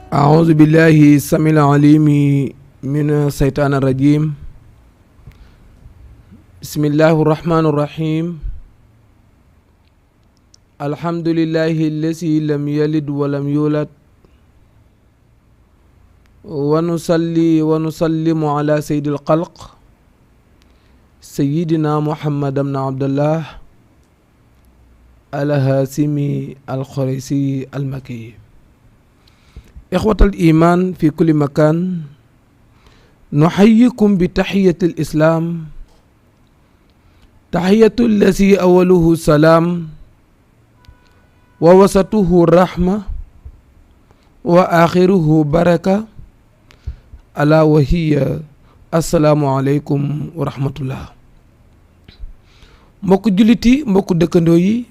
أعوذ بالله السميع العليم من الشيطان الرجيم. بسم الله الرحمن الرحيم. الحمد لله الذي لم يلد ولم يولد، ونصلي ونسلم على سيد الخلق سيدنا محمد بن عبد الله الهاشمي القريشي المكي. إخوة الإيمان في كل مكان، نحييكم بتحية الإسلام، تحية الذي أوله سلام ووسطه رحمة وآخره بركة، ألا وهي السلام عليكم ورحمة الله. mbokk jullit yi, mbokk dëkkandoo yi,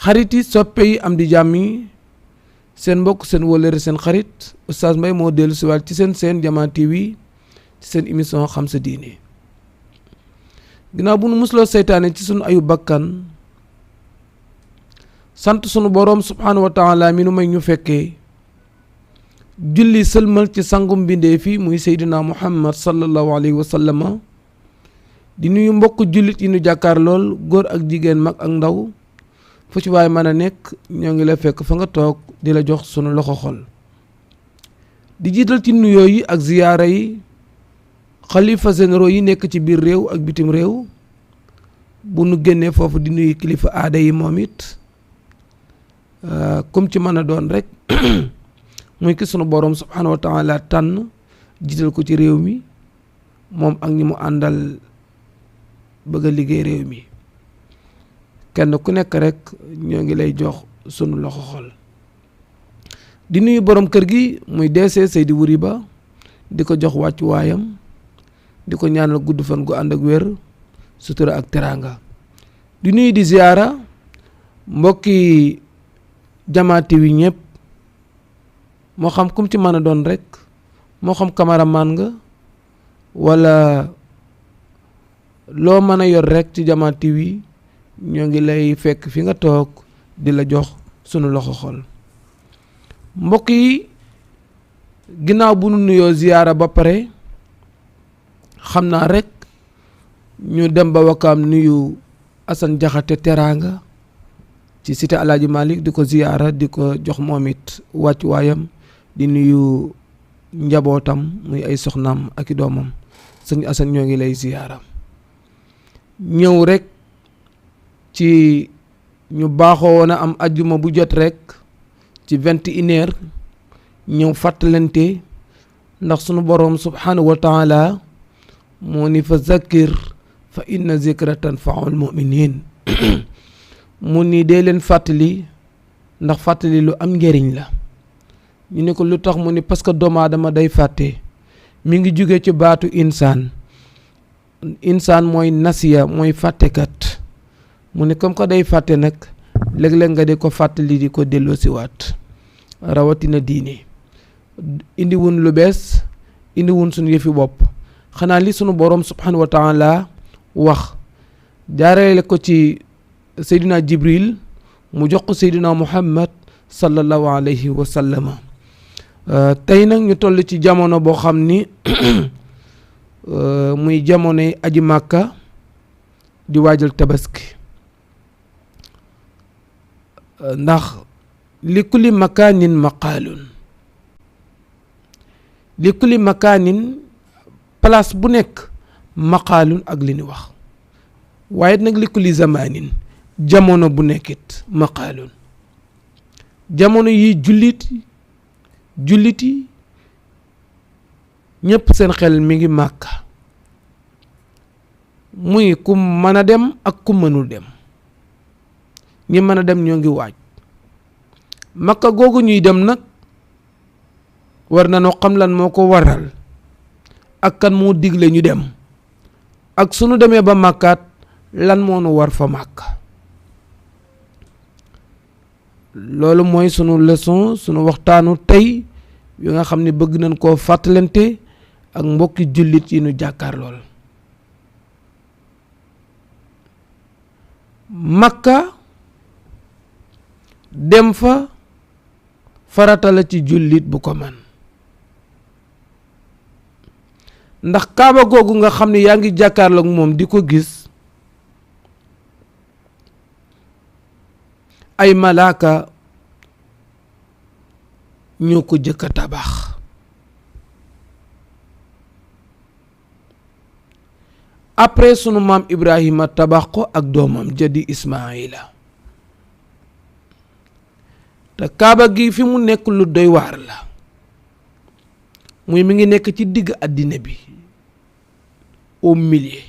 xarit yi, soppe yi, am di jàmm yi, seen mbokk seen wóllëre seen xarit Oustaz Mbaye moo dellu si waat ci seen Diama TV ci seen émission xam sa diine. ginnaaw bu nu musloo seytaane ci sunu ayu bakkan, sant sunu boroom subhaanahu wa taala mi nu may ñu fekkee julli sëlmal ci sangum bindee fi muy Seydina Muhammad sallallahu alayhi wa sallama. di nuyu mbokk jullit yi nu jàkkaar lool, góor ak jigéen, mag ak ndaw, fu ci waay mën a nekk ñoo ngi la fekk fa nga toog di la jox sunu loxo xol. di jiital ci nuyoo yi ak ziyaara yi xalifa généraux yi nekk ci biir réew ak bitim réew. bu nu génnee foofu di nuyu kilifa aada yi moom it comme ci mën a doon rek muy ki sunu boroom subhaanahu wa taala tànn jiital ko ci réew mi, moom ak ñi mu àndal bëgg a liggéey réew mi. kenn ku nekk rek ñoo ngi lay jox sunu loxo xol. di nuyu borom kër gi muy DC Seydi Wuri Ba, di ko jox wàccu waayam, di ko ñaanal gudd fan gu ànd ak wér, sutura ak teraanga. di nuyu di ziyaara mbokki Diama TV ñëpp, moo xam kum ci mën a doon rek, moo xam cameraman nga wala loo mën a yor rek ci Diama TV, ñoo ngi lay fekk fi nga toog di la jox sunu loxo xol. mbokk yi, ginnaaw bu nu nuyoo ziyaara ba pare, xam naa rek ñu dem ba Wakaam nuyu Assane Jaxate teraanga ci cité Alaaji Malik, di ko ziyaara, di ko jox moom it wàccu waayam, di nuyu njabootam muy ay soxnaam ak i doomam. sëñ Assane ñoo ngi lay ziyaara. ñëw rek ci ñu baaxoo woon a am ajjuma bu jot rek ci 21h ñëw fàttalante, ndax sunu boroom subhaanahu wa taala moo ni fa zakkir fa inna zikra tanfaul muminin mu ni dee leen fàttali ndax fàttali lu am njëriñ la. ñu ne ko lu tax? mu ni parce que doomu aadama day fàtte. mi ngi jóge ci baatu insaan mooy nasiya, mooy fàttekat. mu ne comme que day fàtte nag, léeg-léeg nga di ko fàttali, di ko delloosiwaat, rawatina diine. indi wun lu bees, indi wun suñu yëfi bopp, xanaa li sunu boroom subhanahu wa taala wax jaarale ko ci Seydina Jibril, mu jox ko Seydina Muhammad sallallahu alayhi wa sallama. tey nag ñu toll ci jamono boo xam ni muy jamonoy aji màkka, di waajal tabaski. ndax li kulli makaanin maqaalun, li kulli makaanin place bu nekk maqaalun ak li ñu wax, waaye nag li kulli zamaanin jamono bu nekkit maqaalun. jamono yi jullit yi ñëpp seen xel mi ngi màkka, muy ku mën a dem ak ku mënul dem. ñi mën a dem ñoo ngi waaj. makka googu ñuy dem nag war na noo xam lan moo ko waral ak kan moo digle ñu dem, ak sunu demee ba màkkaat lan moo nu war fa màkka. loolu mooy sunu leçon, sunu waxtaanu tey yu nga xam ne bëgg nañ koo fàttalante ak mbokki jullit yi nu jàkkaar lool. makka dem fa farata la ci jullit bu ko man ndax kaaba googu nga xam ne yaa ngi jàkkaarloog moom di ko gis ay malaaka ñoo ko jëkk a tabax après sunu maam Ibrahima tabax ko ak doomam jadi Ismaila te kaaba gi fi mu nekk lu doy waar la muy mi ngi nekk ci digg àddina bi au milieu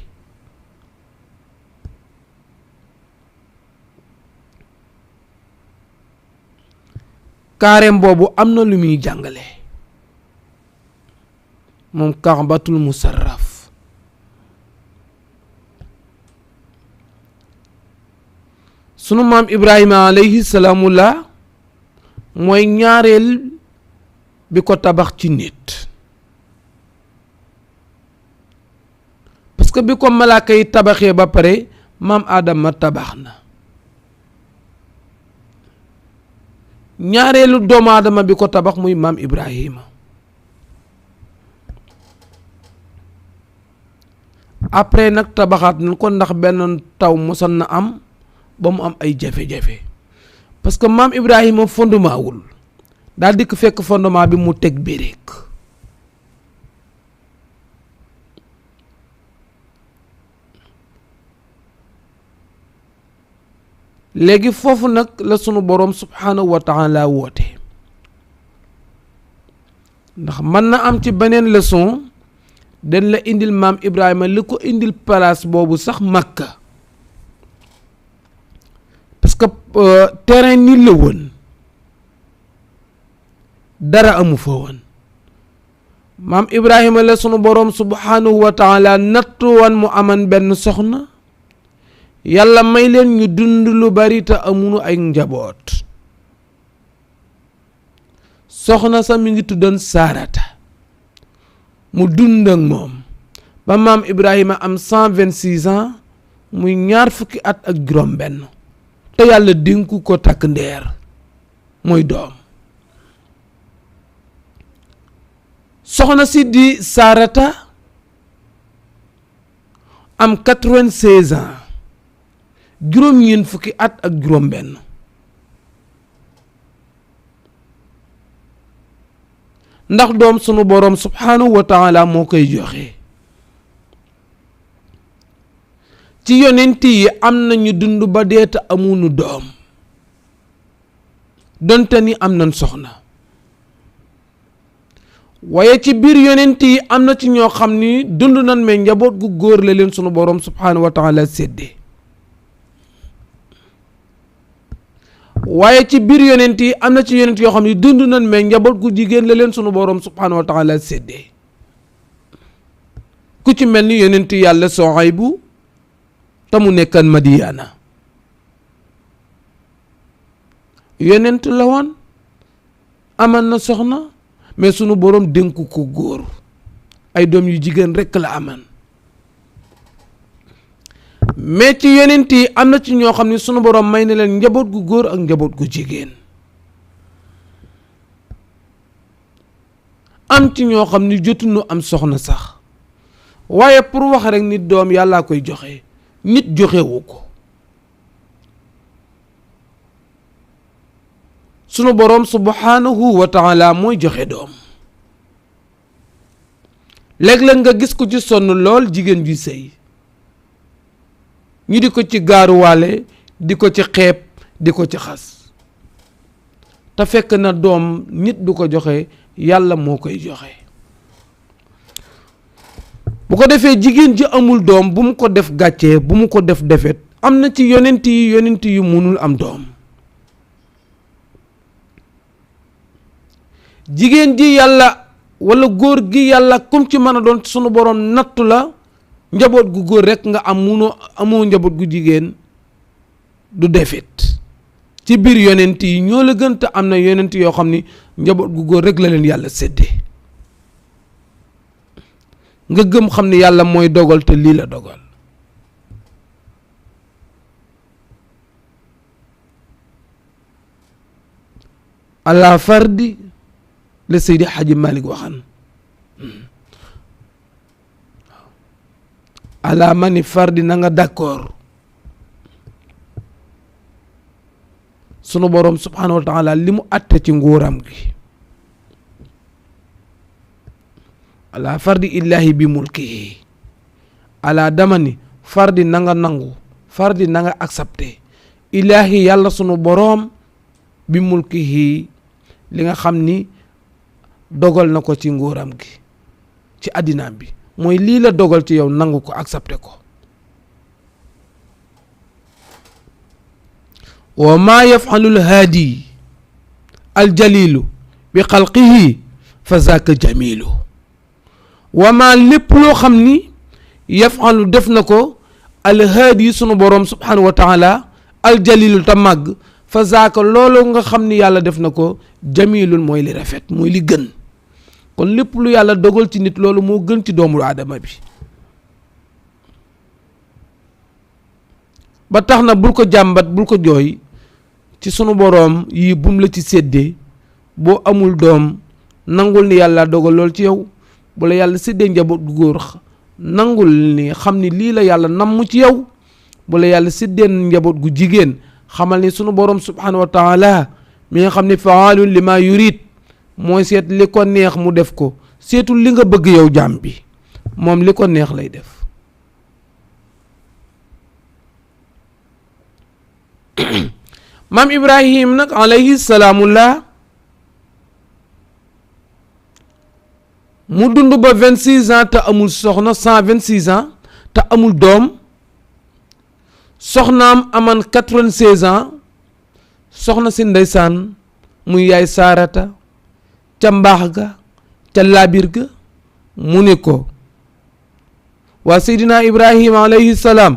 kaareem boobu am na lu muy jàngale moom kaabatul musarraf sunu maam Ibrahima alayhi salaamullah mooy ñaareel bi ko tabax ci nit parce que bi ko malaaka yi tabaxee ba pare maam Adama tabax na ñaareelu doomu aadama bi ko tabax muy maam Ibrahima après nag tabaxaat nañ ko ndax benn taw mosoon na am ba mu am ay jafe-jafe parce que maam Ibrahima fondement wul daal di ko fekk fondement bi mu teg bérék léegi foofu nag la sunu boroom subhaanahu wa taala woote ndax mën na am ci beneen leçon dañ la indil maam Ibrahima li ko indil place boobu sax Makka parce que terrain ni la woon dara amu fa woon maam Ibrahima la sunu boroom subhaanahu wa taala nattu woon mu aman benn soxna yàlla may leen ñu dund lu bari te amunu ay njaboot soxna sa mi ngi tuddoon Saarata mu dund ak moom ba maam Ibrahima am 126 ans muy 20 at ak juróom benn te yàlla dénku ko takk ndeer mooy doom soxna si di Saarata am 96 ans juróom-ñeent fukki at ak juróom benn ndax doom sunu boroom subhaanahu wa taala moo koy joxe ci yonent yi am nañu dund ba dee te amuñu doom donte ni am nañ soxna waaye ci biir yonent yi am na ci ñoo xam ni dund nañ mais njaboot gu góor la leen sunu boroom subhaanahu wa taala séddee waaye ci biir yonent yi am na ci yonent yoo xam ne dund nañ mais njaboot gu jigéen la leen sunu boroom subhaanahu wa taala séddee ku ci mel ni yonent yàlla Suhaybu te mu nekkan Madiyaana yonent la woon aman na soxna mais sunu boroom dénku ko góor ay doom yu jigéen rekk la aman mais ci yonent yi am na ci ñoo xam ne sunu boroom may na leen njaboot gu góor ak njaboot gu jigéen am ci ñoo xam ne jotuñu am soxna sax waaye pour wax rek nit doom yàllaa koy joxe nit joxewu ko sunu boroom subhanahu wa taala mooy joxe doom léeg-léeg nga gis ko ci sonn lool jigéen ji sëy ñu di ko ci gaaruwaale di ko ci xeeb di ko ci xas te fekk na doom nit du ko joxe yàlla moo koy joxe bu ko defee jigéen ji amul doom bu mu ko def gàccee bu mu ko def defet am na ci yonent yu mënul am doom jigéen ji yàlla walla góor gi yàlla kum ci mën a doon sunu boroom nattu la njaboot gu góor rekk nga am amoo njaboot gu jigéen du defet ci biir yonent yi ñoo la gën te am na yonent yoo xam ni njaboot gu góor rekk la leen yàlla séddee nga gëm xam ni yàlla mooy dogal te lii la dogal ala fardi la Seydi Hadji Malick waxan ala mani fardi na nga d'accord sunu borom subhanahu wa taala li mu atte ci nguuram gi ala fardi illahi bi mulkihi ala damani fardi na nga nangu fardi na nga accepté illahi yàlla sunu borom bi mulkihi li nga xam ni dogal na ko ci nguuram gi ci àddinaam bi mooy lii la dogal ci yow nangu ko accepté ko wa maa yafalul haadi aljalilu bi xalqihi fa zaaka jamilu wa maa lépp loo xam ni yafalu def na ko alhaadi sunu boroom subhanahu wa taala aljalilu ta màgg fa zaaka loolu nga xam ni yàlla def na ko jamilul mooy li rafet mooy li gën kon lépp lu yàlla dogal ci nit loolu moo gën ci doomu aadama bi ba tax na bul ko jàmbat bul ko jooy ci sunu boroom yii bum la ci séddee boo amul doom nangul ni yàlla dogal lool ci yow bu la yàlla séddee njaboot gu góor nangul ni xam ni lii la yàlla namm ci yow bu la yàlla séddee njaboot gu jigéen xamal ni sunu boroom subhanahu wa taala mi nga xam ni faalun li ma yurid mooy seet li ko neex mu def ko seetul li nga bëgg yow jaam bi moom li ko neex lay def maam Ibrahim nag alayhi salaamullah mu dund ba 26 ans te amul soxna 126 ans te amul doom soxnaam aman 96 ans soxna si ndeysaan muy yaay Saarata ca mbaax ga ca laabir ga mu ne ko waa Seydina Ibrahima alayhi salaam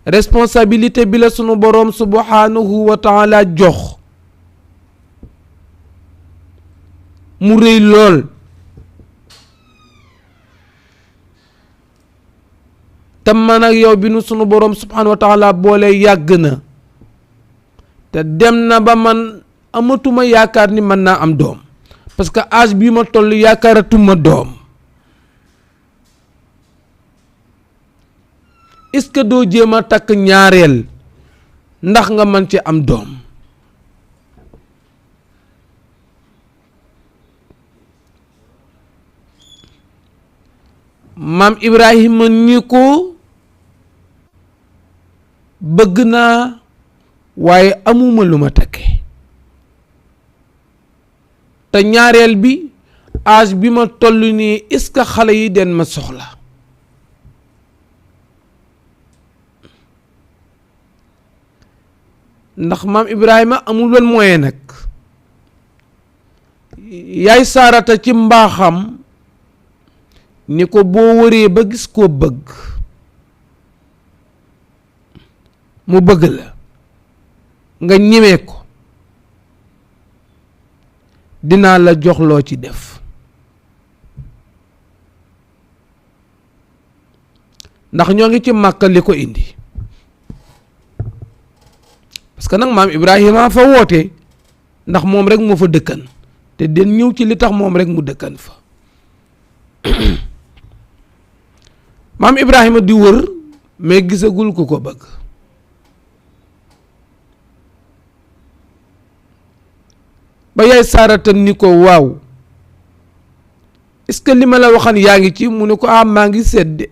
responsabilité bi la sunu boroom subhanahu wa taala jox mu rëy lool te man ak yow bi nu sunu boroom subhanahu wa taala boole yàgg na te dem na ba man amatuma yaakaar ni mën naa am doom parce que âge bii ma toll yaakaaratuma doom est-ce que doo jéem a takk ñaareel ndax nga mën ci am doom maam Ibrahima ni ko bëgg naa waaye amuma lu ma takke te ñaareel bi âge bi ma toll nii est-ce que xale yi den ma soxla ndax maam Ibrahima amul woon moyen nag yaay Saarata ci mbaaxam ni ko boo wëree ba gis koo bëgg mu bëgg la nga ñemee ko dinaa la jox loo ci def ndax ñoo ngi ci Màkka li ko indi parce que nag maam Ibrahima fa woote ndax moom rek moo fa dëkkan te den ñëw ci li tax moom rek mu dëkkan fa maam Ibrahima di wër mais gisagul ku ko bëgg ba yaay Saarata ni ko waaw est-ce que li ma la waxan yaa ngi ci mu ne ko maa ngi sedde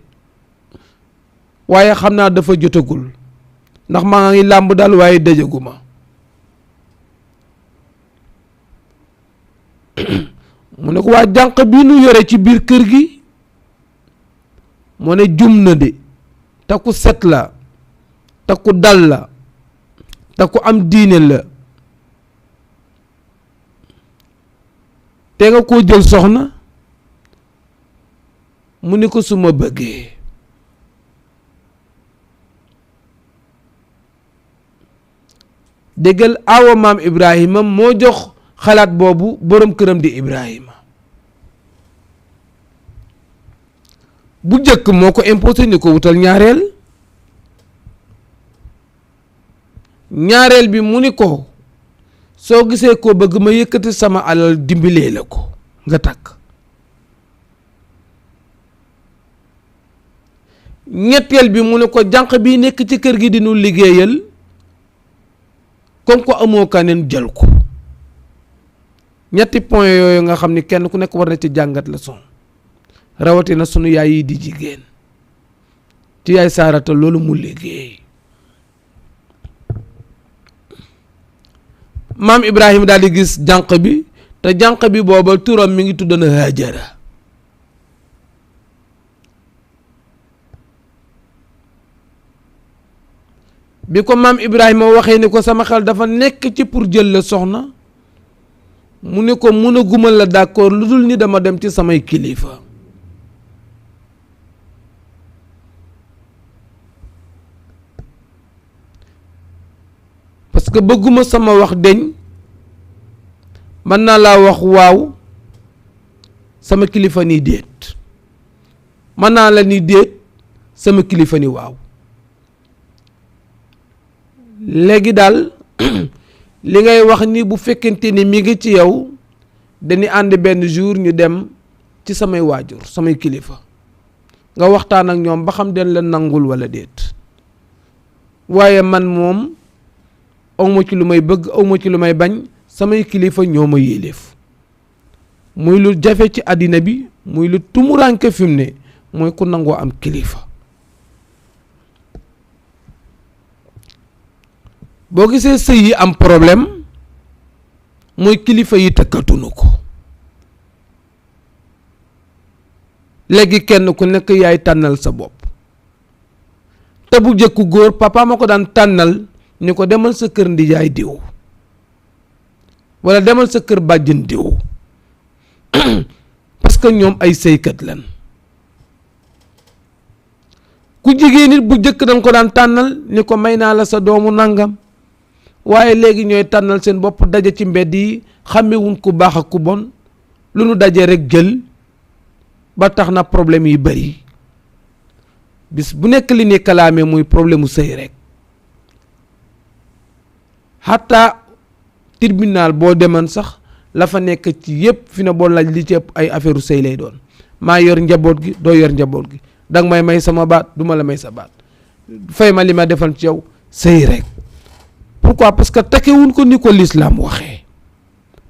waaye xam naa dafa jotagul ndax maa ngi làmb daal waaye dajaguma mu ne ko waa jànq bii nu yore ci biir kër gi mu ne jum na de te ku set la te ku dal la te ku am diine la te nga koo jël soxna mu ni ko suma bëggee déggal awa maam Ibrahima moo jox xalaat boobu boroom këram di Ibrahima bu jëkk moo ko imposé ni ko wutal ñaareel bi mu ni ko soo gisee ko bëgg ma yëkkati sama alal dimbilee la ko nga takk. ñetteel bi mu ne ko jànq bi nekk ci kër gi dinu liggéeyal comme ko amoo kaneen jël ko. ñetti point yooyu nga xam ni kenn ku nekk war na ci jàngat leçon rawatina sunu yaay yi di jigéen ci yaay Saarata loolu mu liggéey. maam Ibrahima daal di gis jànq bi te jànq bi booba turam mi ngi tuddoon Haajara. bi ko maam Ibrahima waxee ni ko sama xel dafa nekk ci pour jël la soxna mu ne ko mun a gumal la d'accord lu dul ni dama dem ci samay kilifa. parce que bëgguma sama wax deñ mën naa laa wax waaw sama kilifa ni déet mën naa la ni déet sama kilifa ni waaw. léegi daal li ngay wax ni bu fekkente ni mi ngi ci yow dañuy ànd benn jour ñu dem ci samay waajur samay kilifa nga waxtaan ak ñoom ba xam den la nangul wala déet waaye man moom awma ci lu may bëgg awma ci lu may bañ samay kilifa ñoo ma yéeleef. muy lu jafe ci àddina bi muy lu tumuranke fi mu ne mooy ku nangoo am kilifa. boo gisee sëy yi am problème mooy kilifa yi tëkkatunu ko. léegi kenn ku nekk yaay tànnal sa bopp te bu jëkku góor papa ma ko daan tànnal ni ko demal sa kër ndijaay diw wala demal sa kër bàjjen diw parce que ñoom ay sëykat lan. ku jigéen nit bu jëkk danga ko daan tànnal ni ko may naa la sa doomu nangam waaye léegi ñooy tànnal seen bopp daje ci mbedd yi xàmmewuñ ku baax ak ku bon lu nu daje rek jël ba tax na problème yi bari bis bu nekk li ni kalaame muy problème mu sëy rek. xataa tribunal boo deman sax la fa nekk ci yépp fi na boo laaj li ci ëpp ay affaire u sëy lay doon maa yor njaboot gi doo yor njaboot gi danga may sama baat duma la may sa baat fay ma li ma defal ci yow sëy rek. pourquoi parce que takkewuñ ko ni ko l'islam waxee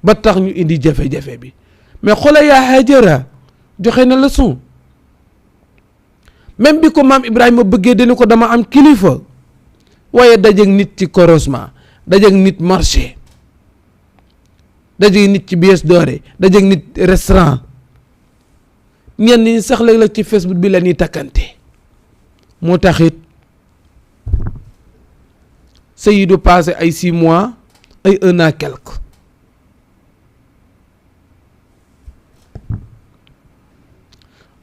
ba tax ñu indi jafe-jafe bi mais xoolal yaa Haajara joxe na leçon même bi ko maam Ibrahima bëggee dañu ko dama am kilifa waaye dajeeg nit ci croisement dajeeg nit marché dajeeg nit ci bies doore dajeeg nit restaurant ñenn ñi sax léeg-léeg ci Facebook bi la ñuy takkante moo taxit sëy yi du passé ay 6 mois ay 1 an quelque.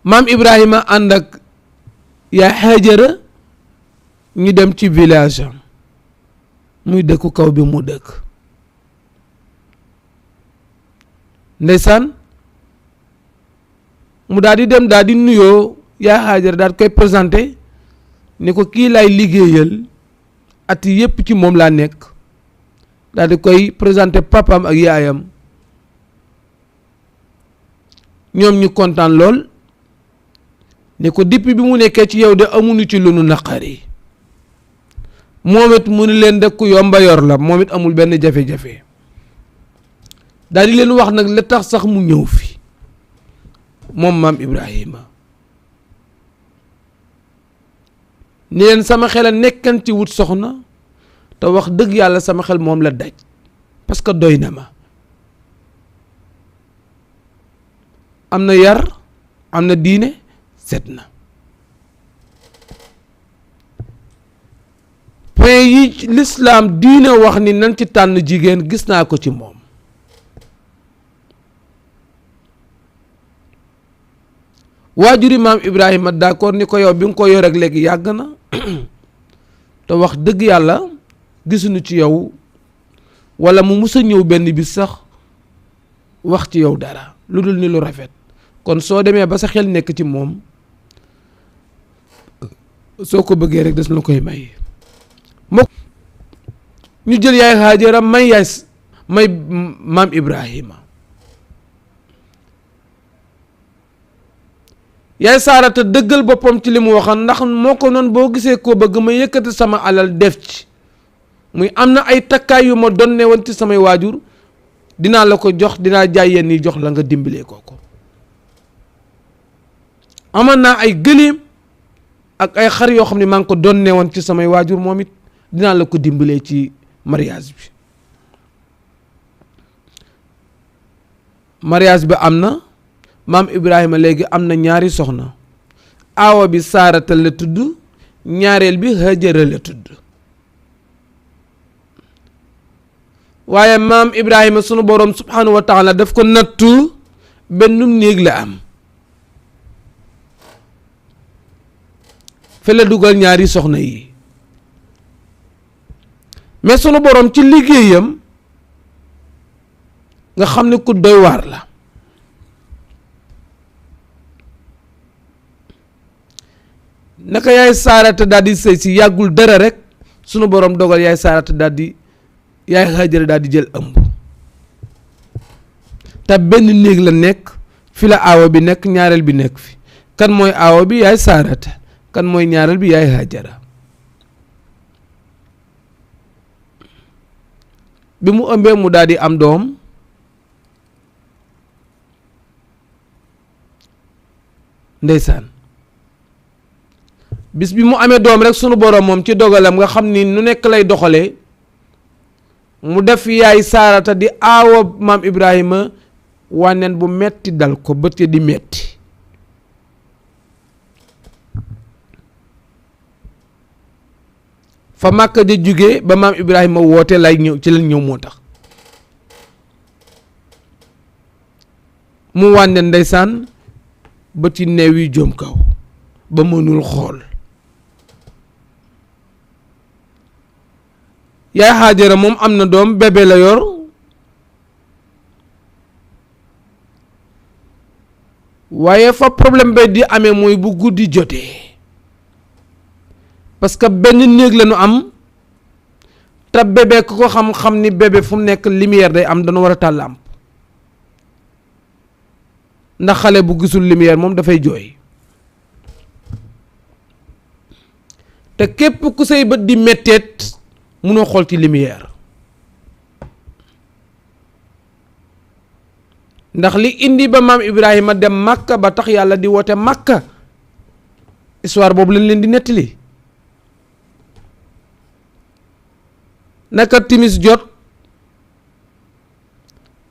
maam Ibrahima ànd ak yaa Haajara ñu dem ci village am muy dëkku kaw bi mu dëkk. ndeysaan mu daal di dem daal di nuyoo yaa Haajara daal koy présenté ni ko kii lay liggéeyal at yépp ci moom laa nekk daal di koy présenté papaam ak yaayam ñoom ñu kontaan lool ni ko depuis bi mu nekkee ci yow de amuñu ci lu nu naqari moom it mu ni leen de ku yomba yor la moom it amul benn jafe-jafe daal di leen wax nag la tax sax mu ñëw fi moom maam Ibrahima ni leen sama xel a nekkan ci wut soxna te wax dëgg yàlla sama xel moom la daj parce que doy na ma am na yar am na diine set na point yi l'islam diine wax ni nan ci tànn jigéen gis naa ko ci moom waajuri maam Ibrahima d'accord ni ko yow bi nga ko yor ak léegi yàgg na te wax dëgg yàlla gisuñu ci yow wala mu mus a ñëw benn bis sax wax ci yow dara lu dul ni lu rafet kon soo demee ba sa xel nekk ci moom soo ko bëggee rek des na koy may mbokk ñu jël yaay Haajara may may maam Ibrahima. yaay Saarata dëggal boppam ci li mu waxoon ndax moo ko noonu boo gisee koo bëgg ma yëkkati sama alal def ci muy am na ay takkaay yu ma donne woon ci samay waajur dinaa la ko jox, dinaa jaay yenn yi jox la nga dimbalee kooko. amoon naa ay gëléem ak ay xar yoo xam ne maa ngi ko donne woon ci samay waajur, moom it dinaa la ko dimbalee ci mariage bi. mariage bi am na, maam Ibrahima léegi am na ñaari soxna. aawa bi Saarata la tudd, ñaareel bi Hajara la tudd. waaye maam Ibrahima sunu boroom subhanahu wa taala daf ko nattu bennum néeg la am. fi la dugal ñaari soxna yi. mais sunu boroom ci liggéeyam nga xam ne ku doy waar la. naka yaay Saarata daal di sëy si yàggul dara rek sunu boroom dogal yaay Saarata daal di yaay Hajara daal di jël ëmb. te benn néeg la nekk, fi la aawa bi nekk, ñaareel bi nekk fi. kan mooy aawa bi? yaay Saarata. kan mooy ñaareel bi? yaay Hajara. bi mu ëmbee mu daal di am doom. ndeysaan bis bi mu amee doom rek sunu boroom moom ci dogalam nga xam ni nu nekk lay doxalee mu def yaay Saarata di aawa maam Ibrahima wànneen bu metti dal ko, bët di metti. fa Màkka ja jóge ba maam Ibrahima woote lay ñëw ci lañ ñëw moo tax mu wànneen ndeysaan bët yi neew yi jëm kaw ba mënul xool. yaay Hajara moom am na doom, bébé la yor. waaye fa problème ba di amee mooy bu guddi jotee, parce que benn néeg la ñu am te bébé ku ko xam-xam ni bébé fu mu nekk lumière day am, dana war a taal làmp ndax xale bu gisul lumière moom dafay jooy. te képp ku say bët di metteet munoo xool ci lumière, ndax li indi ba maam Ibrahima dem Makka ba tax yàlla di woote Makka, histoire boobu lañ leen di nettali. naka timis jot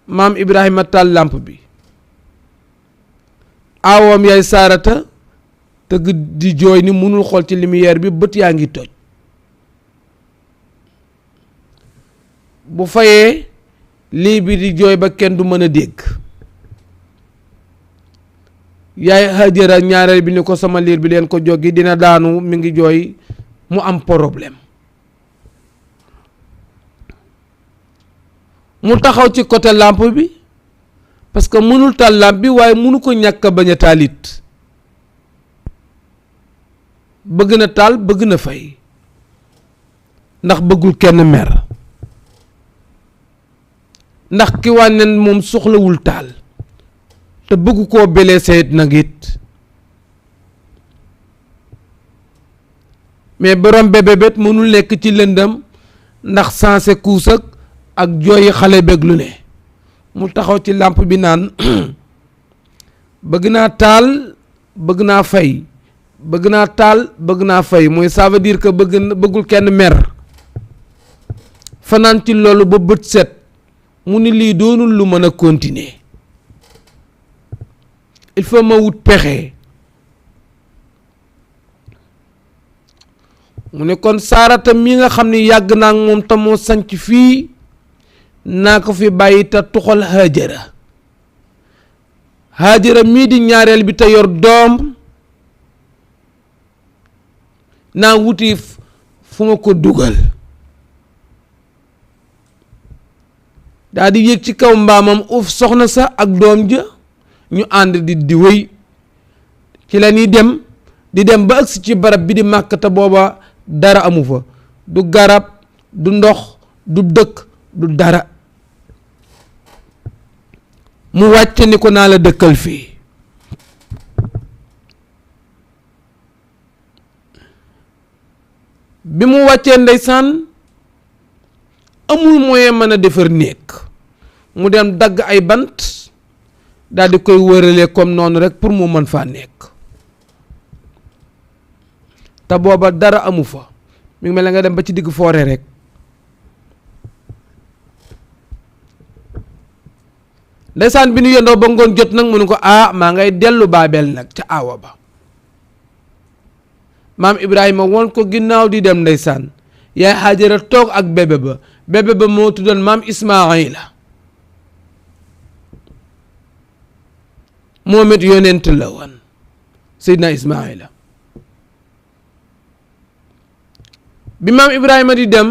maam Ibrahima taal làmp bi, aawam yaay Saarata tëgg di jooy ni munul xool ci lumière bi, bët yaa ngi toj. bu fayee lii bi di jooy ba kenn du mën a dégg. yaay Hajara ñaareel bi ni ko sama liir bi leen ko joggi dina daanu, mi ngi jooy, mu am problème. mu taxaw ci côté lampe bi parce que mënul taal lampe bi waaye mënu ko ñàkk a bañ a taalit. bëgg na taal, bëgg na fay ndax bëggul kenn mer, ndax ki wànneen moom soxlawul taal te bëggu koo blessé nag it. mais borom bébé bet mënul nekk ci lëndam ndax sensé kuus ak jooyi xale beeg lu ne. mu taxaw ci làmp bi naan bëgg naa taal, bëgg naa fay, bëgg naa taal, bëgg naa fay, mooy ça veut dire que bëggul kenn mer. fanaan ci loolu ba bët set mu ni lii doonul lu mën a continuer, il faut ma wut pexe. mu ne kon Saarata mi nga xam ni yàgg naa ak moom te moo sanc fii naa ko fi bàyyi te tuxal Hajara. Hajara mii di ñaareel bi te yor doom naa wuti fu ma ko dugal. daa di yéeg ci kaw mbaamam uuf soxna sa ak doom ja ñu ànd di wéy ci la ñuy dem di dem ba agsi ci barab bi di Màkka te booba dara amu fa, du garab, du ndox, du dëkk, du dara. mu wàcce ni ko naa la dëkkal fii. bi mu wàccee ndeysaan amul moyen mën a defar néeg mu dem dagg ay bant daal di koy wërale comme noonu rek pour mu mën faa nekk. te booba dara amu fa mi ngi mel ne nga dem ba ci digg foore rek. ndeysaan bi nu yendoo ba ngoon jot nag mu ne ko maa ngay dellu Baabel nag ca aawa ba. maam Ibrahima woon ko ginnaaw di dem ndeysaan yaay Haajara toog ak bébé ba moo tuddoon maam Ismaayila moom it yonent la woon Seydina Ismaayila. bi maam Ibrahima di dem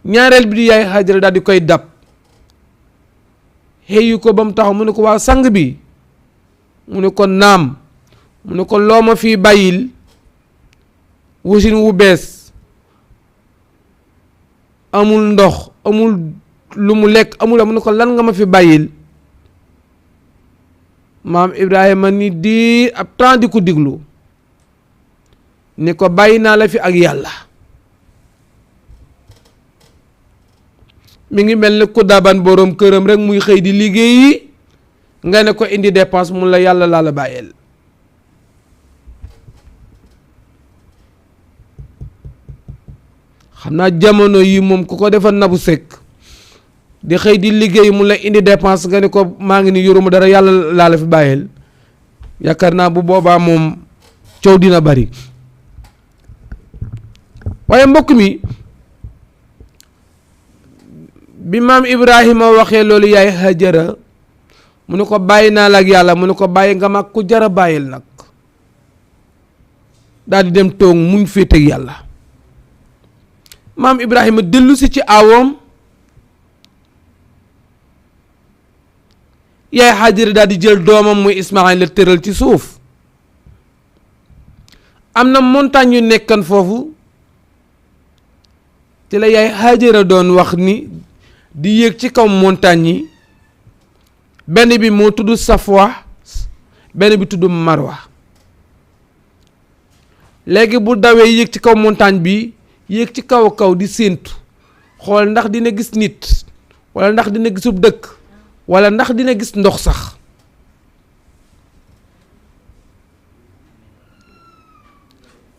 ñaareel bi di yaay Haajara daal di koy dab xëyu ko ba mu taxaw mu ne ko waa sang bi mu ne ko naam mu ne ko loo ma fii bàyyil wasin wu bees amul ndox amul lu mu lekk amul mu ne ko lan nga ma fi bàyyil. maam Ibrahima ni di ab temps di ko diglu ni ko bàyyi naa la fi ak yàlla. mi ngi mel ni ku daban boroom këram rek muy xëy di liggéeyi nga ne ko indi dépense mun la yàlla laa la bàyyeel. xam naa jamono yi moom ku ko defal nabu sekk di xëy di liggéey mun la indi dépense nga ne ko maa ngi ni yoruma dara yàlla laa la fi bàyyeel yaakaar naa bu boobaa moom coow dina bari. waaye mbokk mi bi maam Ibrahima waxee loolu yaay Hajara mu ne ko bàyyi naa la ak yàlla mu ne ko bàyyi nga mag ku jara bàyyil nag daal di dem toog muñ féete ak yàlla. maam Ibrahima dellu si ci aawoom yaay Hajara daal di jël doomam muy Ismaayil la tëral ci suuf. am na montagne yu nekkan foofu ci la yaay Hajara doon wax ni di yéeg ci kaw montagne yi benn bi moo tudd Safwa benn bi tudd Marwa. léegi bu dawee yéeg ci kaw montagne bi yéeg ci kaw di séentu xool ndax dina gis nit wala ndax dina gisub dëkk wala ndax dina gis ndox sax.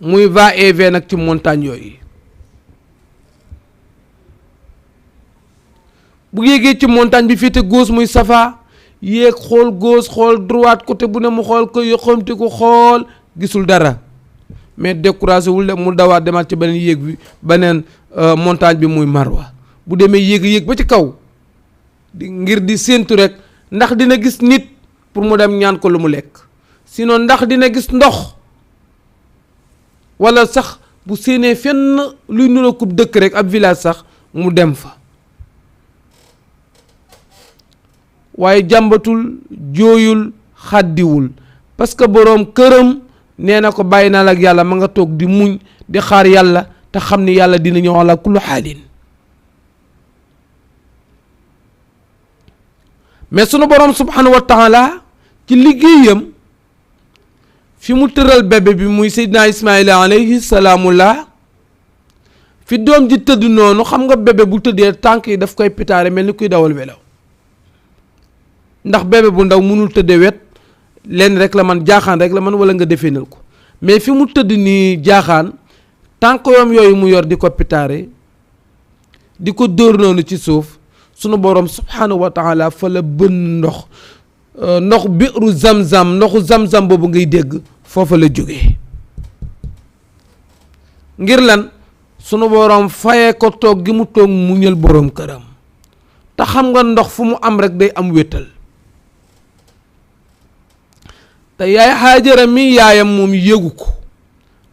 muy va et vient nag ci montagne yooyu. bu yéegee ci montagne bi féete gauche muy Safa yéeg xool gauche xool droite côté bu ne mu xool ko yoxamti ko xool gisul dara mais découragé wul mu dawaat demaat ci beneen yéeg bi beneen montagne bi muy Marwa. bu demee yéeg ba ci kaw ngir di séentu rek ndax dina gis nit pour mu dem ñaan ko lu mu lekk sinon ndax dina gis ndox wala sax bu séenee fenn luy nuroo kub dëkk rek ab village sax mu dem fa. waaye jàmbatul jooyul xàddiwul parce que boroom këram nee na ko bàyyi naa la ak yàlla ma nga toog di muñ di xaar yàlla te xam ni yàlla dina ñëw ala kullu xaalin. mais sunu boroom subhanahu wa taala ci liggéeyam fi mu tëral bébé bi muy Seydina Ismaïla alayhi salaamullah fi doom ji tëdd noonu xam nga bébé bu tëddee tànk yi daf koy pitaare mel ni kuy dawal welaw ndax bébé bu ndaw mënul tëddee wet leen rek la man jaaxaan rek la man wala nga defeenal ko mais fi mu tëdd nii jaaxaan tànk yoom yooyu mu yor di ko pitaare di ko dóor noonu ci suuf sunu boroom subhanahu wa taala fa la bën ndox biiru zam-zam ndoxu zam-zam boobu ngay dégg foofa la jógee ngir lan sunu boroom fayee ko toog gi mu toog muñal boroom këram te xam nga ndox fu mu am rek day am wéttal te yaay Haajara mi yaayam moom yëgu ko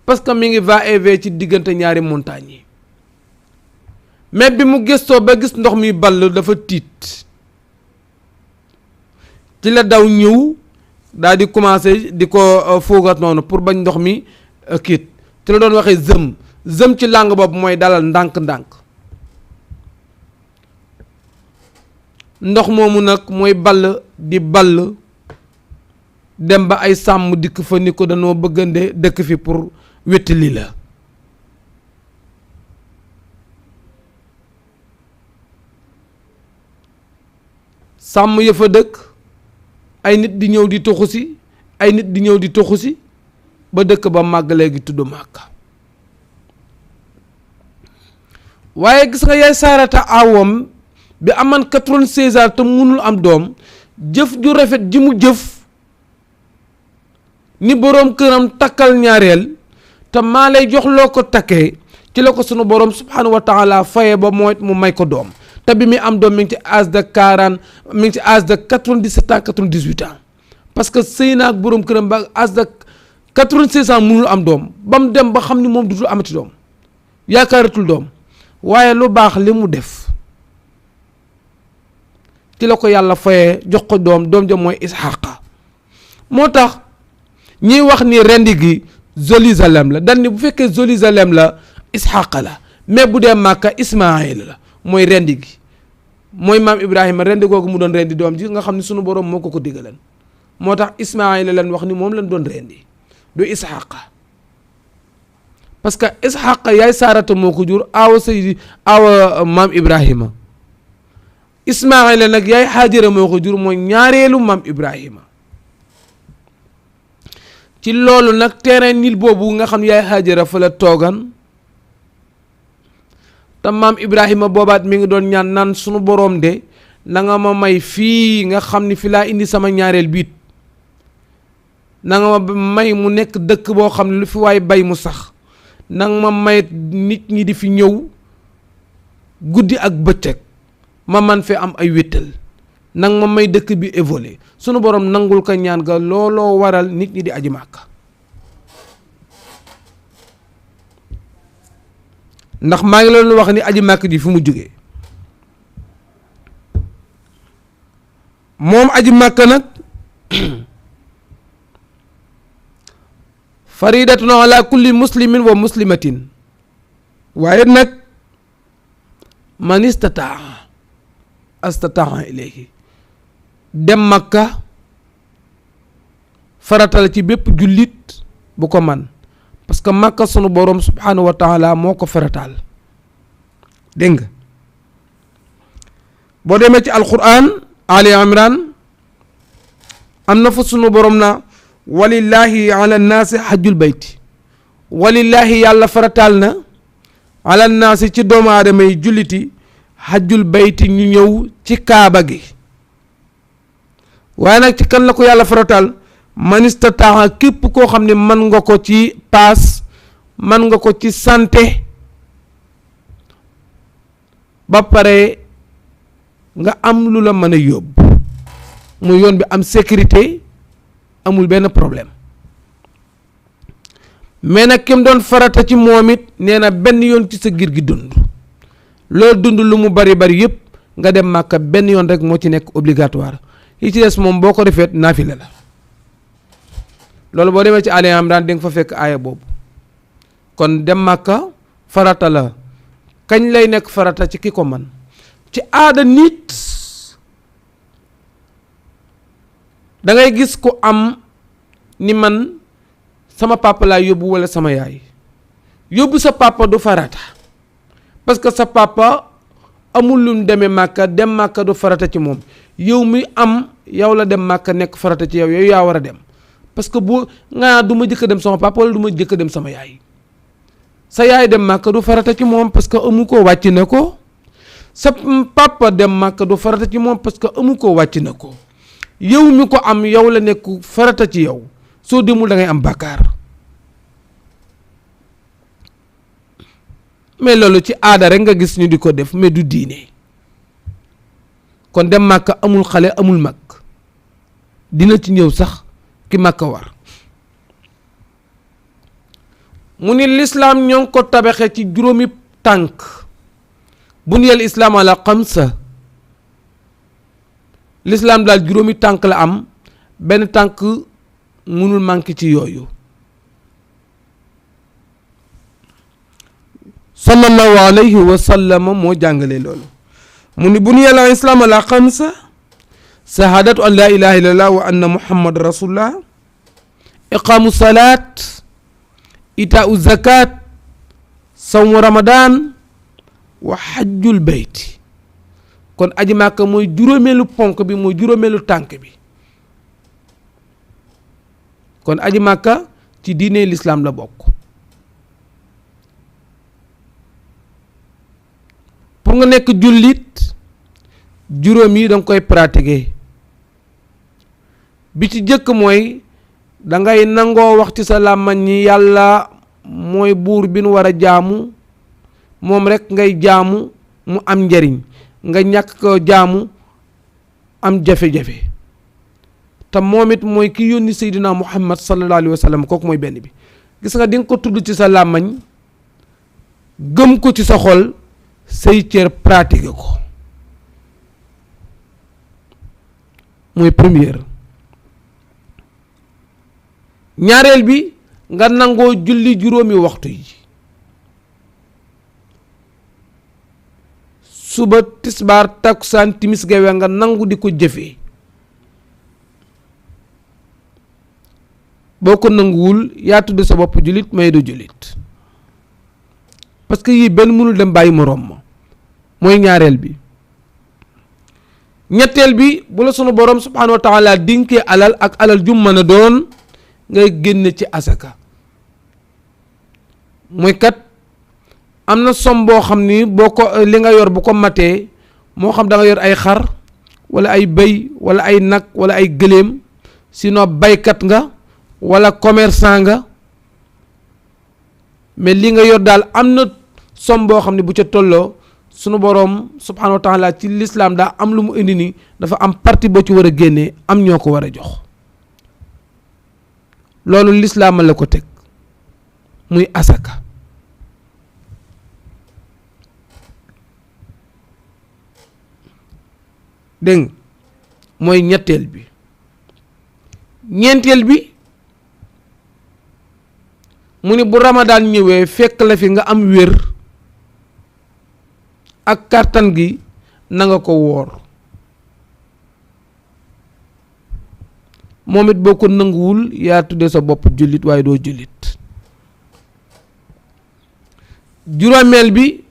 parce que mi ngi va et vient ci diggante ñaari montagnes yi mais bi mu gëstoo ba gis ndox mi ball dafa tiit ci la daw ñëw daal di commencé di ko foogat noonu pour bañ ndox mi kiit ci la doon waxee zëm ci langue boobu mooy dalal ndànk-ndànk ndox moomu nag mooy ball di ball dem ba ay sàmm dikk fa ni ko danoo bëggande dëkk fi pour wéttali la. sàmm ya fa dëkk ay nit di ñëw di toxu si ay nit di ñëw di toxu si ba dëkk ba màgg léegi tudd Màkka. waaye gis nga yaay Saarata awam bi aman 96 ans te munul am doom jëf ju rafet ji mu jëf ni boroom këram takkal ñaareel te maa lay jox loo ko takkee ci la ko sunu boroom subhanahu wa taala faye ba mooy mu may ko doom te bi muy am doom mi ngi ci âge de 40 mi ngi ci âge de 97 ans 98 ans parce que sëy na ak boroom këram ba âge de 96 ans munul am doom ba mu dem ba xam ni moom dutul amati doom yaakaaratul doom waaye lu baax li mu def ci la ko yàlla fayee jox ko doom ja mooy Isxaaqa. moo tax ñiy wax ni rendi gi Jérusalem la dañ ni bu fekkee Jérusalem la Isxaaqa la mais bu dee Màkka Ismaayil la mooy rendi gi mooy maam Ibrahima rendi googu mu doon rendi doom ji nga xam ne sunu borom moo ko diggaleen moo tax Ismaayil la leen wax ni moom lañ doon rendi du Isxaaqa parce que Isxaaqa yaay Saarata moo ko jur aawa maam Ibrahima Ismaayil nag yaay Haajara moo ko jur mooy ñaareelu maam Ibrahima. ci loolu nag terrain nil boobu nga xam yaay Haajara fa la toogan te maam Ibrahima boobaat mi ngi doon ñaan naan sunu boroom de na nga ma may fii nga xam ni fi laa indi sama ñaareel biit na nga ma may mu nekk dëkk boo xam ne lu fi waay bay mu sax na nga ma may nit ñi di fi ñëw guddi ak bëccëg ma man fi am ay wéttal na nga ma may dëkk bi évolué sunu borom nangul ko ñaan ga looloo waral nit ñi di aji Màkka ndax maa ngi leen wax ni aji Màkka ji fi mu jógee moom aji Màkka nag faridatun ala kulli muslimin wa muslimatin waaye nag man istataa ilayhi dem Makka faratal ci bépp jullit bu ko man parce que Makka sunu boroom subhanahu wa taala moo ko farataal dégg nga boo demee ci alquran Ali Imran am na fa sunu boroom na walillahi ala nnaasi xajjul bayti walillahi yàlla farataal na ala nnaasi ci doomu aadama yi julliti xajjul bayti ñu ñëw ci kaaba gi waaye nag ci kan la ko yàlla farataal man istataa képp koo xam ne mën nga ko ci paas mën nga ko ci santé ba pare nga am lu la mën a yóbbu mu yoon bi am sécurité amul benn problème mais nag kim doon farata ci moom it nee na benn yoon ci sa giir gi dund loolu dund lu mu bari bari yëpp nga dem Màkka benn yoon rek moo ci nekk obligatoire yi ci des moom boo ko defee naafila la loolu boo demee ci Ali Imran di nga fa fekk aaya boobu kon dem Màkka farata la kañ lay nekk farata ci ki ko man ci aada nit da ngay gis ku am ni man sama papa laa yóbbu walla sama yaay yóbbu sa papa du farata parce que sa papa amul lu mu demee Màkka dem Màkka du farata ci moom yow mi am yow la dem Màkka nekk farata ci yow yow yaa war a dem parce que bu nga du ma jëkk dem sama papa walla du ma jëkk dem sama yaay sa yaay dem Màkka du farata ci moom parce que amu ko wàcc na ko sa papa dem Màkka du farata ci moom parce que amu ko wàcc na ko yow mi ko am yow la nekk farata ci yow soo demul da ngay am bàkkaar mais loolu ci aada rek nga gis ñu di ko def mais du diine kon dem Màkka amul xale amul mag dina ci ñëw sax ki Màkka war mu ni lislaam ñoo ngi ko tabaxe ci juróomi tànk buniyal islaam ala xamsa lislaam daal juróomi tànk la am benn tànk mënul manqué ci yooyu sallallahu alayhi wa sallam moo jàngale loolu mu ni buniyal islaam ala xamsa shahadatu an la ilaha illallah wa anna muhammad rasulullah iqaamu salaat itaau zakat sawmu ramadan wa xajjul bayti kon aji màkka mooy juróomeelu ponk bi mooy juróomeelu tànk bi kon aji màkka ci diine lislaam la bokk. pour nga nekk jullit juróom yi danga koy pratiquer bi ci jëkk mooy dangay nangoo wax ci sa làmmañ ñi yàlla mooy buur bi nu war a jaamu moom rekk ngay jaamu mu am njariñ nga ñàkk ko jaamu am jafe-jafe te moom it mooy ki yónni Seydina Muhammad sallallahu alayhi wa sallam kooku mooy benn bi gis nga di nga ko tudd ci sa làmmañ gëm ko ci sa xol say cër pratiquer ko mooy première. ñaareel bi nga nangoo julli juróomi waxtu yi suba tisbaar takkusaan timis gawe nga nangu di ko jëfee boo ko nanguwul yaa tudd sa bopp jullit may du jullit parce que yii benn mënul dem bàyyi moroom ma mooy ñaareel bi. ñetteel bi bu la sunu borom subhanahu wa taala dinkee alal ak alal jum mën a doon ngay génne ci asaka mooy kat am na som boo xam ni boo ko li nga yor bu ko matee moo xam da nga yor ay xar wala ay bëy wala ay nag wala ay gëléem sinon baykat nga wala commerçant nga mais li nga yor daal am na som boo xam ne bu ca tolloo sunu boroom subhanahu wa taala ci lislaam daa am lu mu indi ni dafa am partie boo ci war a génnee am ñoo ko war a jox loolu lislaam la ko teg muy asaka dégg mooy ñetteel bi. ñeenteel bi mu ni bu ramadaan ñëwee fekk la fi nga am wér ak kàttan gi na nga ko woor moom it boo ko nanguwul yaa tudde sa bopp jullit waaye doo jullit. juróomeel bi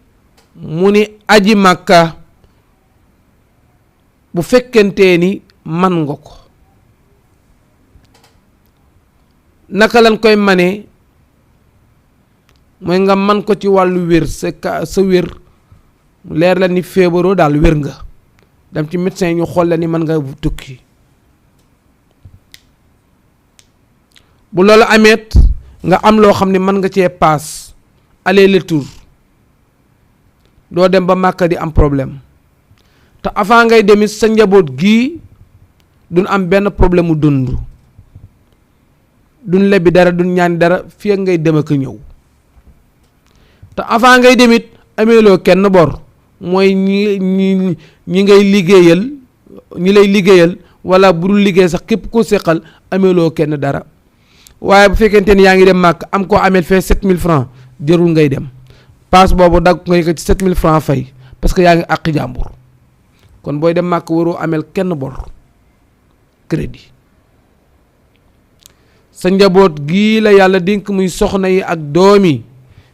mu ni aji màkka bu fekkentee ni man nga ko naka lañ koy manee mooy nga man ko ci wàllu wér sa wér mu leer la ni feebaroo daal wér nga dem ci médecin ñu xool la ni mën nga tukki bu loolu ameet nga am loo xam ne mën nga cee paas aller retour doo dem ba Màkka di am problème te avant ngay demit sa njaboot gii duñ am benn problème mu dund duñ lebbi dara duñ ñaan dara fii ak ngay dem ak ñëw te avant ngay demit ameeloo kenn bor mooy ñi ngay liggéeyal ñi lay liggéeyal wala bu dul liggéey sax képp ko seqal ameeloo kenn dara waaye bu fekkente ni yaa ngi dem màkk am koo ameel fee 7000 francs jërul ngay dem paas boobu dagg ngay ko ci 7000 francs fay parce que yaa ngi àq jàmbur kon booy dem màkk waroo ameel kenn bor crédit sa njaboot gii la yàlla dénk muy soxna yi ak doom yi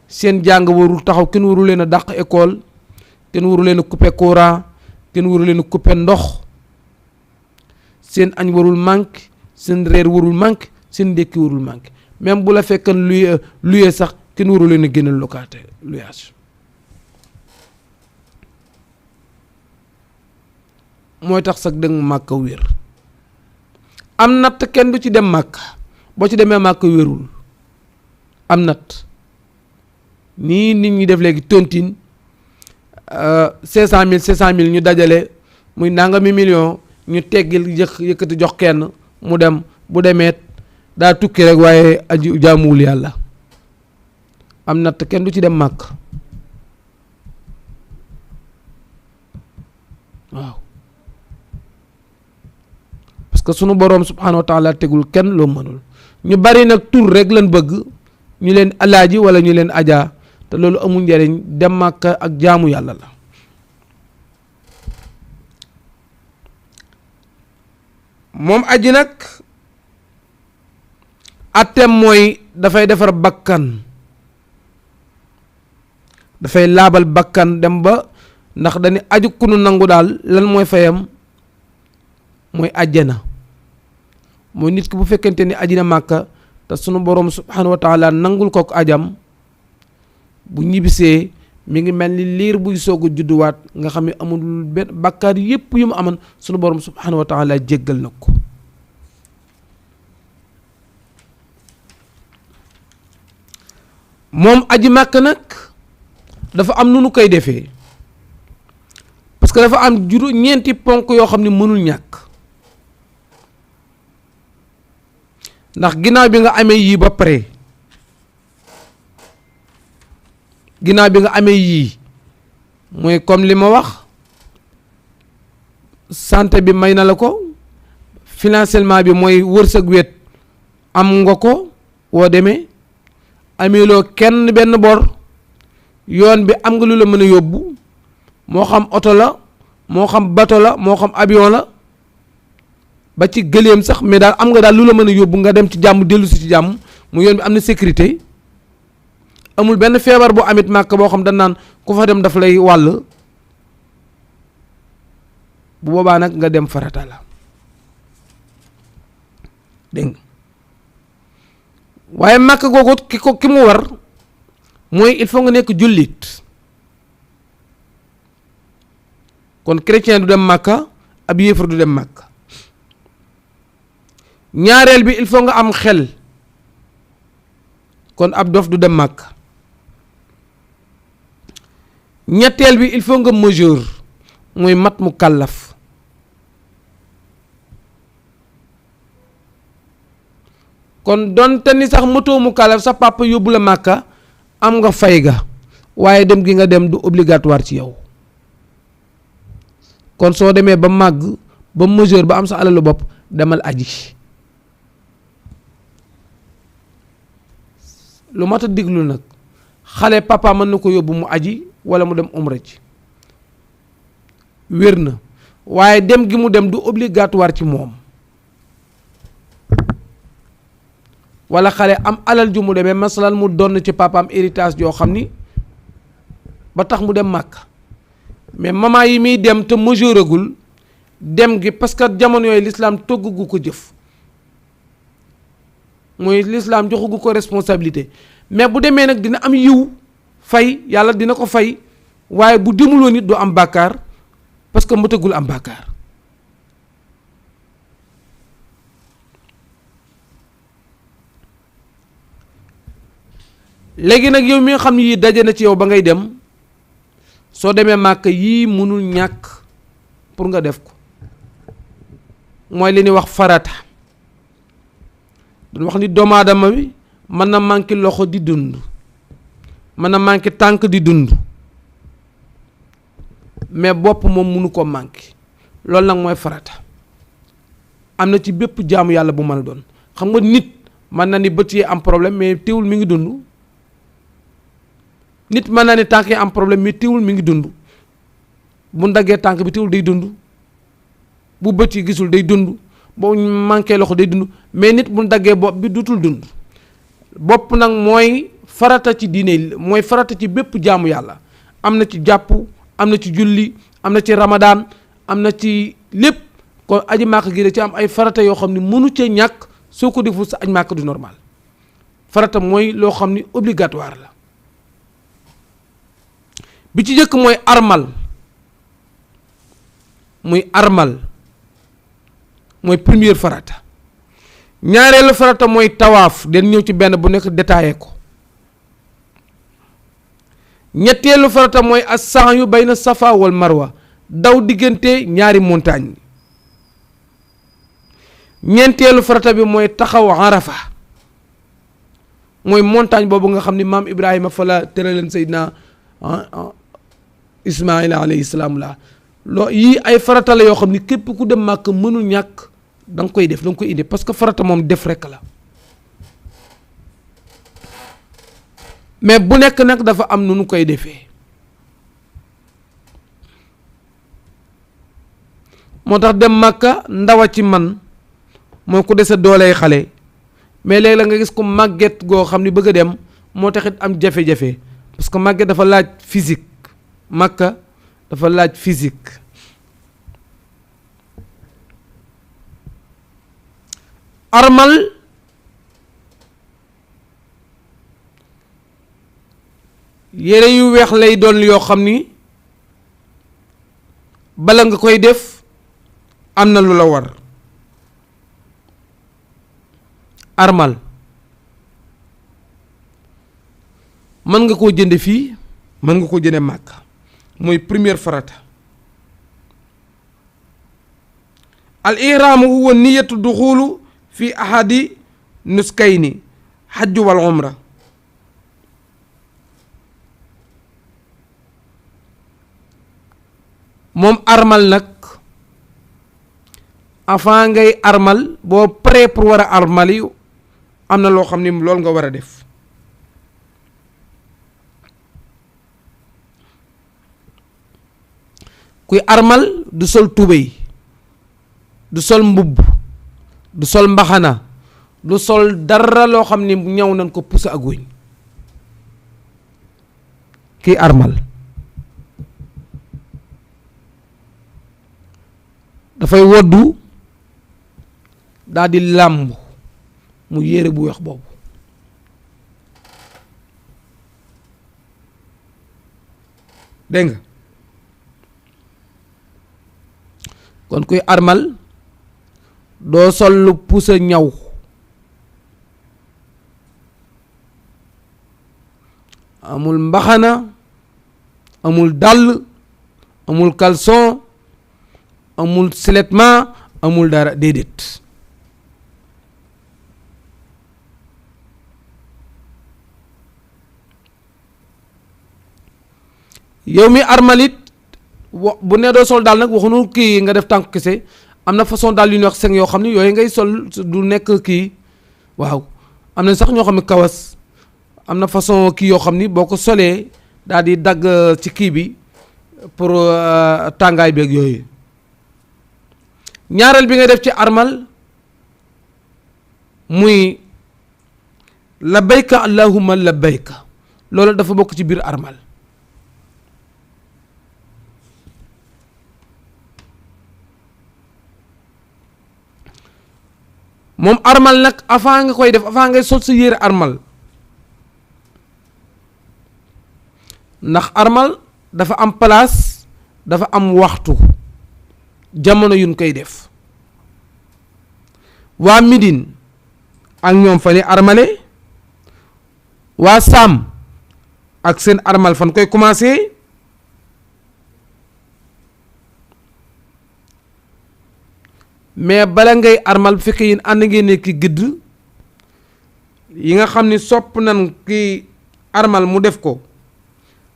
seen jàng warul taxaw kenn waru leen a dàq école kenn waru leen a couper courant kenn waru leen a couper ndox seen añ warul manque seen reer warul manque seen ndékki warul manque même bu la fekkan luye sax kenn waru leen a génnal locataire luyage mooy tax sax dëgg màkk wér am natt kenn du ci dem màkk boo ci demee màkk wérul am natt nii nit ñi def léegi tontine 500000 ñu dajale muy nangami million ñu teggil yëkkati jox kenn mu dem bu demeet daa tukki rek waaye aji jaamuwul yàlla am natt kenn du ci dem màkk waaw parce que sunu boroom subhanahu wa taala tegul kenn loo mënul ñu bari nag tur rek lañ bëgg ñu leen alaaji wala ñu leen ajaa te loolu amul njariñ dem màkka ak jaamu yàlla la moom aji nag atteem mooy dafay defar bakkan, dafay laabal bakkan dem ba ndax dañu aju ku nu nangu daal lan mooy fayam mooy àjjana. mooy nit ki bu fekkente ni aji na màkka te sunu borom subhanahu wa taala nangul kook ajam, bu ñibbisee mi ngi mel ni liir buy soog a judduwaat nga xam ne amul benn bàkkaar yépp yu mu amoon sunu borom subhanahu wa taala jéggal na ko. moom aji màkk nag dafa am nu nu koy defee, parce que dafa am ñeenti ponk yoo xam ne mënul ñàkk. ndax ginnaaw bi nga amee yii ba pare, ginnaaw bi nga amee yii mooy comme li ma wax, santé bi may na la ko, financièrement bi mooy wërsëg wet am nga ko woo demee, ameeloo kenn benn bor, yoon bi am nga lu la mën a yóbbu, moo xam oto la, moo xam bato la, moo xam avion la, ba ci gëléem sax, mais daal am nga daal lu la mën a yóbbu nga dem ci jàmm dellu si ci jàmm, mu yoon bi am na sécurité. amul benn feebar bu amit màkk boo xam dañ naan ku fa dem daf lay wàll, bu boobaa nag nga dem farata la, dégg nga. waaye màkk googu ki mu war mooy il faut nga nekk jullit. kon chrétien du dem màkka, ab yéefar du dem màkka. ñaareel bi il faut nga am xel, kon ab dof du dem màkka. ñetteel bi il faut nga majeur, mooy mat mu kàllaf. kon donte ni sax matoo mu kàllaf sa papa yóbbu la màkka, am nga fay ga, waaye dem gi nga dem du obligatoire ci yow. kon soo demee ba màgg ba majeur ba am sa alalu bopp, demal aji. lu mat a diglu nag, xale papa mën na ko yóbbu mu aji wala mu dem umra ci, wér na, waaye dem gi mu dem du obligatoire ci moom. wala xale am alal ju mu demee masalan mu donn ci papaam héritage yoo xam ni ba tax mu dem màkk, mais maman yi muy dem te majeuragul dem gi, parce que jamono yooyu l'islam toggugu ko jëf, mooy l'islam joxugu ko responsabilité. mais bu demee nag dina am yiw fay, yàlla dina ko fay, waaye bu demuloon nit du am bàkkaar parce que matagul am bàkkaar. léegi nag yow mi nga xam ne yii daje na ci yow ba ngay dem, soo demee màkk yii mënul ñàkk pour nga def ko, mooy li ñuy wax farata. duñ wax ni doomu aadama bi mën na manqué loxo di dund, mën na manqué tànk di dund, mais bopp moom mënu ko manqué. loolu nag mooy farata. am na ci bépp jaamu yàlla bu mën a doon. xam nga nit mën na ni bët yi am problème mais teewul mi ngi dund. nit mën na ni tànk yi am problème mais teewul mi ngi dund. bu ndaggee tànk bi teewul day dund, bu bët yi gisul day dund, boo manqué loxo day dund, mais nit bu daggee bopp bi dutul dund. bopp nag mooy farata ci diine, mooy farata ci bépp jaamu yàlla. am na ci jàpp, am na ci julli, am na ci ramadaan, am na ci lépp. kon aji màkk gi da ci am ay farata yoo xam ne mënu cee ñàkk, soo ko deful sa aj màkk du normal. farata mooy loo xam ni obligatoire la. bi ci njëkk mooy armal, mooy première farata. ñaareelu farata mooy tawaaf, den ñëw ci benn bu nekk détaillé ko. ñetteelu farata mooy as-sa'yu bayna safa wal marwa, daw diggante ñaari montagne. ñeenteelu farata bi mooy taxaw arafa, mooy montagne boobu nga xam ni maam Ibrahima fa la tëraleen Seydina Ismaïla alayhi salaam la. yii ay farata la yoo xam ni képp ku dem màkk mënul ñàkk, da nga koy def, da nga koy indi, parce que farata moom def rekk la. mais bu nekk nag dafa am nu nu koy defee. moo tax dem màkka ndawa ci man mooy ku dese dooley xale mais léegi la nga gis ko màgget goo xam ni bëgg a dem moo taxit am jafe-jafe parce que màgget dafa laaj physique Makka dafa laaj physique. armal yére yu weex lay doon yoo xam ni bala nga koy def am na lu la war. armal mën nga koo jënde fii mën nga koo jënde màkk mooy première farata. al ihraamu huwa niyatu duxulu fi ahadi nuskayni hajju wal umra. moom armal nag avant ngay armal boo prêt pour war a armal yi am na loo xam ni loolu nga war a def. kuy armal du sol tubéy du sol mbubb du sol mbaxana du sol dara loo xam ni ñaw nañ ko pusa ak wëñ. kiy armal dafay woddu daal di làmb mu yére bu weex boobu dégg nga kon kuy armal doo sol lu pusa ñaw amul mbaxana amul dàll amul caleçon amul seulement amul dara déedéet. yow mi armalit bu ne doo sol daal nag waxuñu kii nga def tànk kese am na façon daal yu ñuy wax seng yoo xam ne yooyu ngay sol du nekk kii waaw am na sax ñoo xam ne kawas am na façon kii yoo xam ni boo ko solee daal di dagg ci kii bi pour tàngaay beeg yooyu. ñaareel bi nga def ci armal muy labbayka allahumma labbayka loolu dafa bokk ci biir armal. moom armal nag avant nga koy def avant ngay sol sa yére armal ndax armal dafa am place dafa am waxtu jamono yuñ koy def. waa Midine ak ñoom fa ni armale waa Saam ak seen armal fan koy commencé mais bala ngay armal bu fekkee yéen ànd ngeen ne ki gëdd yi nga xam ni sopp nan ki armal mu def ko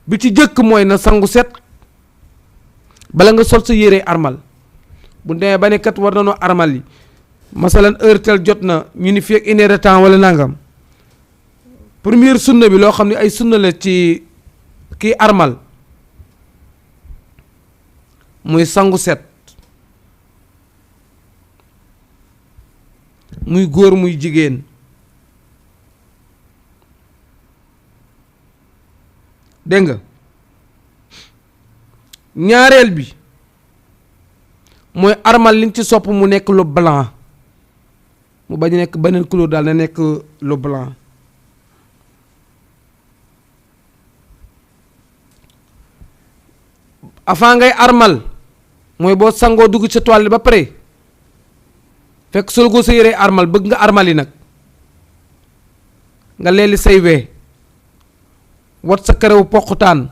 bi ci jëkk mooy na sangu set bala nga sol sa yére armal bu demee ba ne kat war na noo armal yi masalan heure tel jot na ñu ni fii ak une heure de temps wala nangam première sunna bi loo xam ne ay sunna la ci kii armal muy sangu set muy góor muy jigéen dégg nga ñaareel bi mooy armal liñ ci sopp mu nekk lu blanc mu bañ a nekk beneen couleur daal na nekk lu blanc avant ngay armal mooy boo sangoo dugg sa toilette ba pare fekk sol goo sa yére armal bëgg nga armali nag nga leeli say wee wat sa karaw poqutaan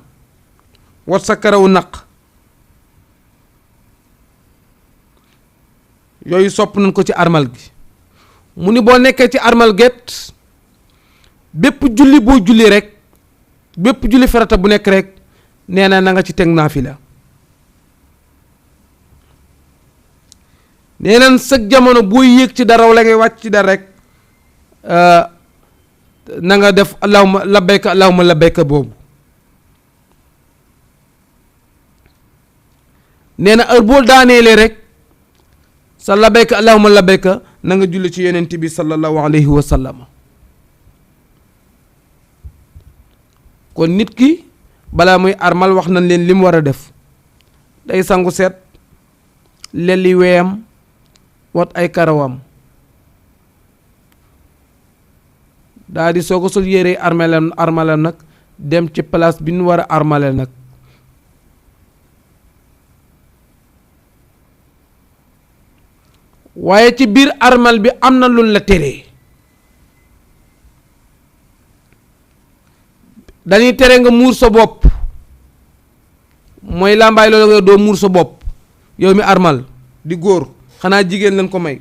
wat sa karaw naq yooyu sopp nañ ko ci armal gi mu ni boo nekkee ci armal get bépp julli boo julli rek bépp julli farata bu nekk rek nee na nga ci teg naafila nee nañ sag jamono boo yéeg ci dara wala ngay wàcc ci dara rek na nga def allahumma labbayka boobu nee na heure boo daaneele rek sa labbayka allahumma labbayka na nga julli ci yonent bi sallallahu alayhi wa sallam. kon nit ki balaa muy armal wax nañ leen li mu war a def day sangu set lelli weyam wat ay karawam daa di soo ko sol yére armalam nag dem ci place bi ñu war a armale nag waaye ci biir armal bi am na lu la tere dañuy tere nga muur sa bopp mooy làmbaay loolu nga doo muur sa bopp yow mi armal di góor xanaa jigéen lañ ko may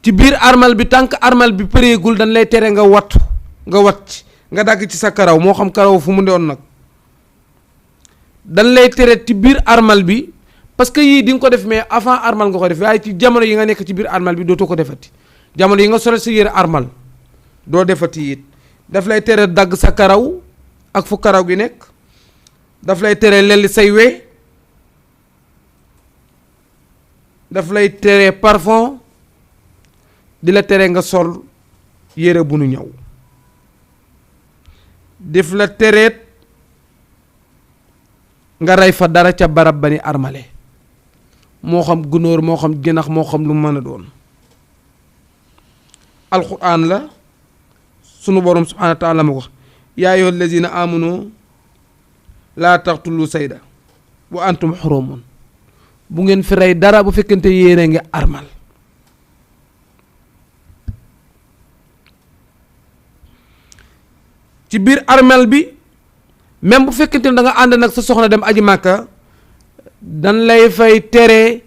ci biir armal bi tànk armal bi përeegul dañ lay tere nga wat nga dagg ci sa karaw moo xam karaw fu mu doon nag dañ lay tere ci biir armal bi parce que yii di nga ko def mais avant armal nga ko def waaye ci jamono yi nga nekk ci biir armal bi dootoo ko defati jamono yi nga sore sa yére armal doo defati it daf lay tere dagg sa karaw ak fu karaw gi nekk daf lay tere lelli say we daf lay tere parfum di la tere nga sol yére bu nu ñëw daf la tereet nga rey fa dara ca barab ba ni armale moo xam gunóor moo xam jinax moo xam lu mën a doon alquran la sunu borom subhanahu wa taala ma ko yaa ayyuhal lazina amanu laa taqtulu sayda wa antum xurumun bu ngeen fi rey dara bu fekkente yéene nga armal ci biir armal bi même bu fekkente ne da nga ànd nag sa soxna dem aji màkka dan lay fay tere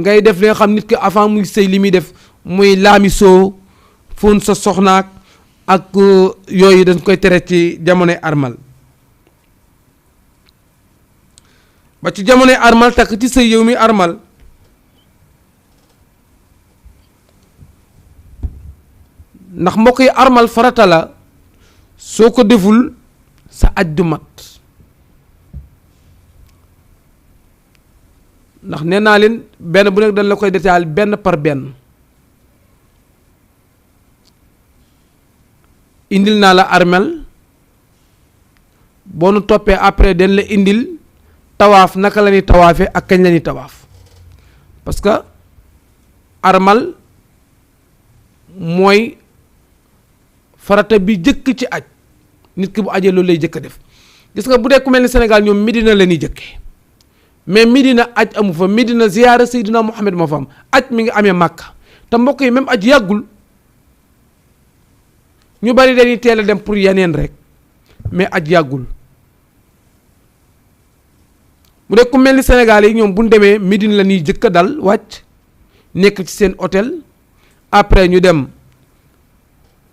ngay def li nga xam nit ki avant muy sëy li muy def muy laamisoo fóon sa soxnaak ak yooyu dañ koy tere ci jamonoy armal ba ci jamonoy armal takk ci sëy yow mi armal ndax mbokk yi armal farata la soo ko deful sa aj du mat ndax nee naa leen benn bu nekk dañ la koy détail benn par benn indil naa la armel boo nu toppee après dañ la indil tawaaf naka la ñuy tawaafee ak kañ la ñuy tawaaf parce que armal mooy farata bi jëkk ci aj nit ki bu ajee loolu lay jëkk a def gis nga bu dee ku mel ni Sénégal ñoom Medina la ñuy jëkkee mais Medina aj amu fa Medina ziyaara Seydina Muhammad moo fa am aj mi ngi amee Màkka te mbokk yi même aj yàggul ñu bari dañuy teel a dem pour yeneen rek mais aj yàggul bu dee ku mel ni Sénégal yi ñoom bu ñu demee Medina la ñuy jëkk a dal wàcc nekk ci seen hôtel après ñu dem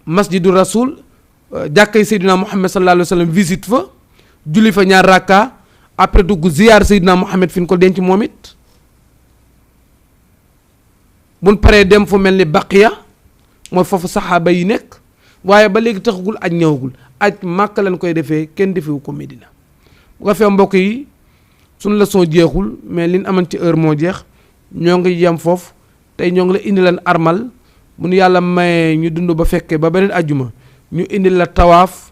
masjidu rasul jàkkay Seydina Muhammad sallallahu alayhi wa sallam visite fa julli fa ñaar rakka après dugg ziyaar Seydina Muhammad fi ñu ko denc moom it buñ paree dem fu mel ni Baqiya mooy foofu saxaaba yi nekk waaye ba léegi taxagul aj ñëwagul aj Màkka lañ koy defee kenn defewu ko Medina bu ko fee mbokk yi suñu leçon jeexul mais liñ amoon ci heure moo jeex ñoo ngi yem foofu tey ñoo ngi la indi leen armal bu nu yàlla mayee ñu dund ba fekkee ba beneen ajjuma ñu indi la tawaaf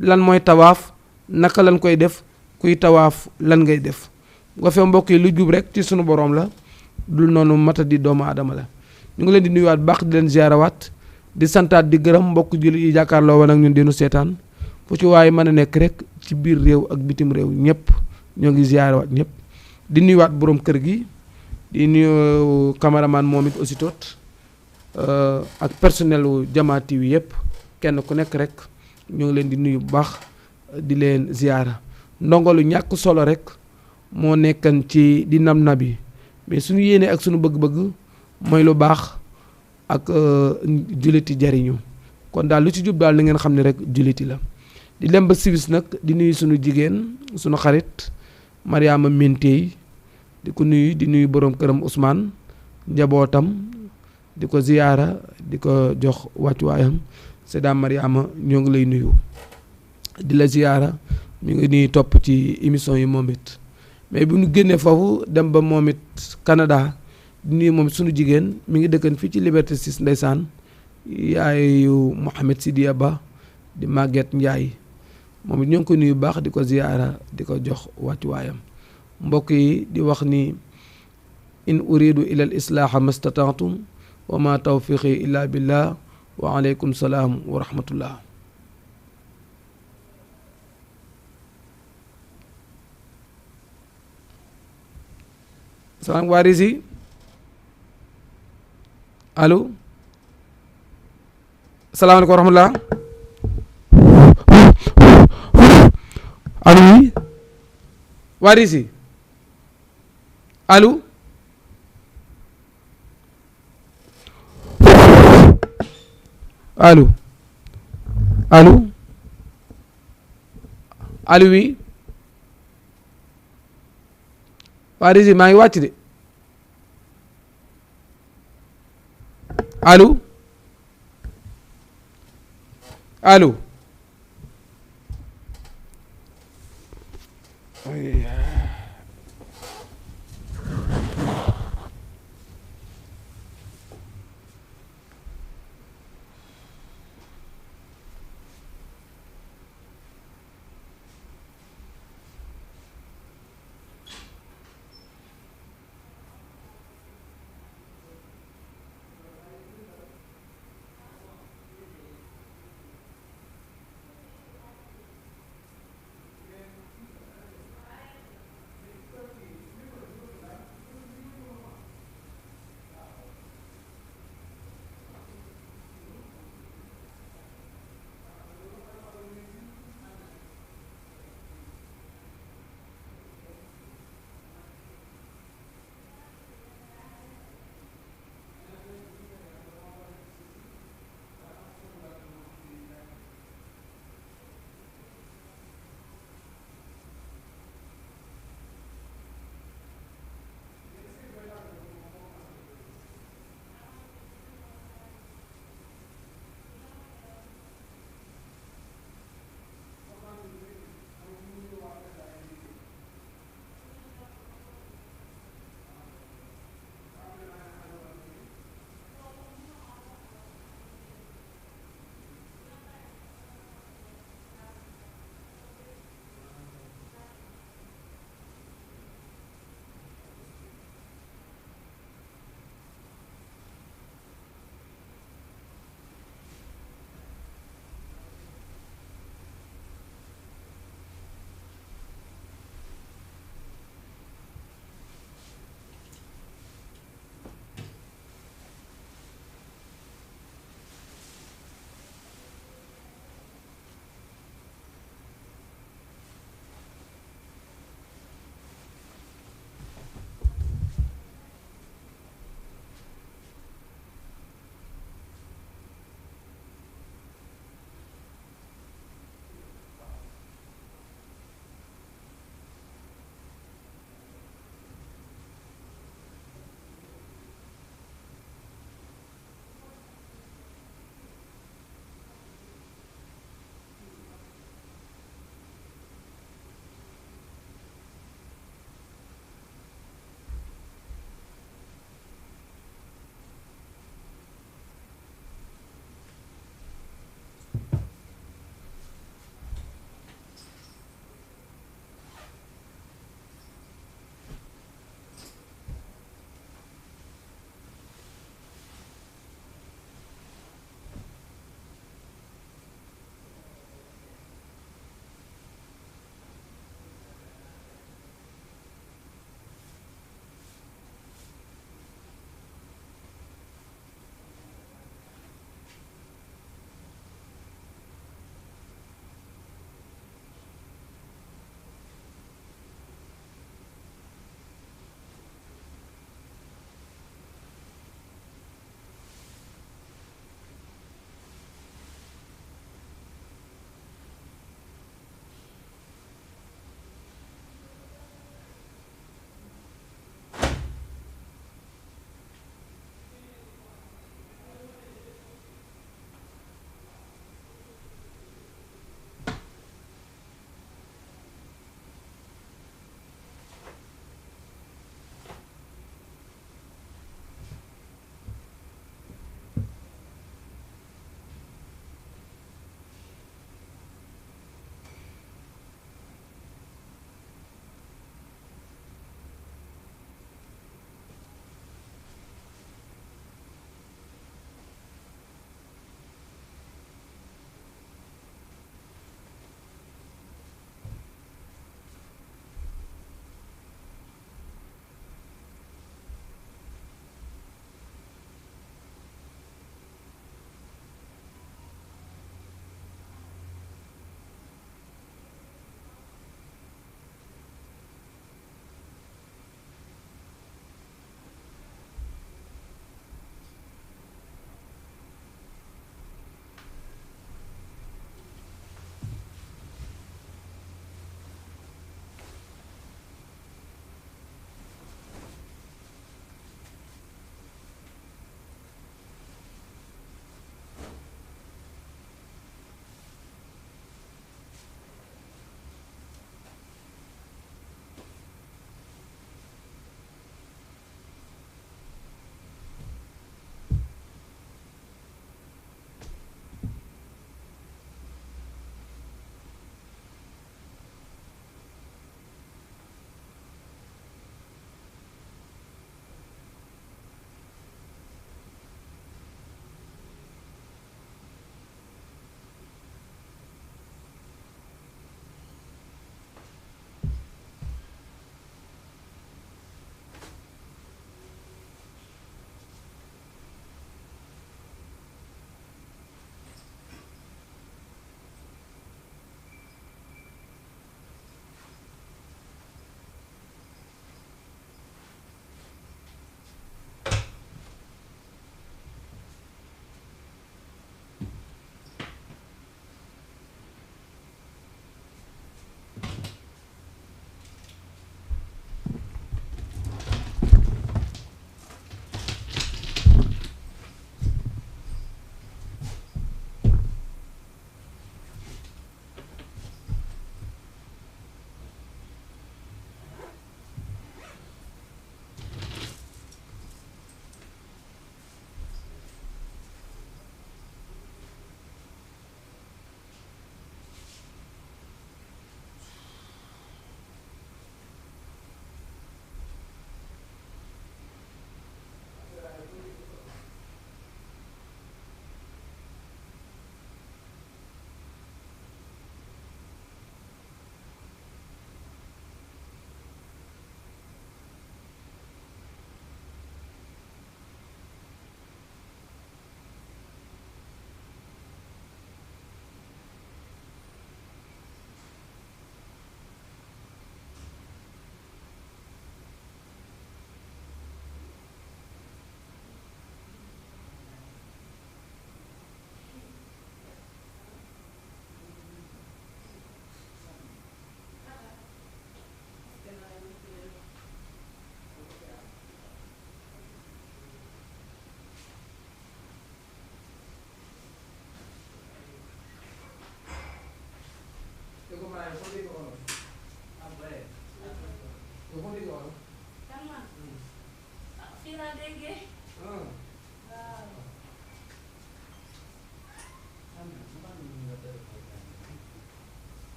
lan mooy tawaaf naka lañ koy def kuy tawaaf lan ngay def bu ko fee mbokk yi lu jub rek ci sunu borom la dul noonu mata di doomu aadama la ñu ngi leen di nuyuwaat baax di leen ziarawaat di santaat di gërëm mbokk jullit yi jàkkaarloo woon ak ñun dinu seetaan fu ci waaye mën a nekk rek ci biir réew ak bitim réew ñëpp ñoo ngi ziarawaat ñëpp di nuyuwaat borom kër gi di nuyu cameraman moom it aussi tot ak personnel wu Jama TV yëpp kenn ku nekk rek ñoo ngi leen di nuyu bu baax di leen ziara ndongo lu ñàkk solo rek moo nekkan ci di nam nabi mais suñu yéene ak suñu bëgg-bëgg mooy lu baax ak julliti jariñu kon daal lu ci jub daal na ngeen xam ne rek julliti la di dem ba Suisse nag di nuyu suñu jigéen suñu xarit Mariama Mintéy di ko nuyu di nuyu borom këram Ousmane njabootam di ko ziyaara di ko jox wàccuwaayam Seda Mariama ñoo ngi lay nuyu di la ziyaara ñu ngi nii topp ci émission yi moom it mais bu ñu génnee foofu dem ba moom it Canada di nuyu moom sunu jigéen mi ngi dëkkan fii ci Liberté 6 ndeysaan yaayu Mouhamed Sidiya Ba di Maguette Ndiaye moom it ñoo ngi ko nuyu baax di ko ziyaara di ko jox wàccuwaayam mbokk yi di wax ni in uridu ila al islaaha mastataatum wa ma tawfiqi illa billah wa aleykum salaam wa rahmatullah. salaam waa Risi allo salaamaaleykum wa rahmatullah allo oui waa Risi allo allo allo allo oui waa Risi maa ngi wàcc de allo allo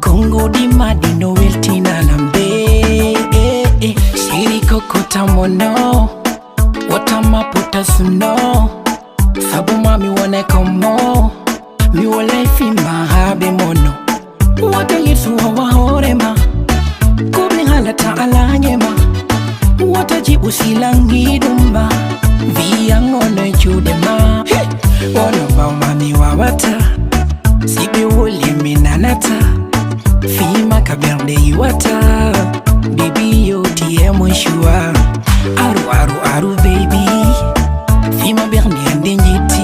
Kongo di madi no weltina lambe Shiri kokota mono Watama puta suno Sabu mami wane komo Mi wale fi mahabe mono Waka yisu wa horema Kubli halata ala nyema Wata jibu silangi dumba Via ngone chudema Wono bao mami wawata Sibi wuli minanata Fima kaberde iwata Baby yo tie mwishua Aru baby Fima berde ande njiti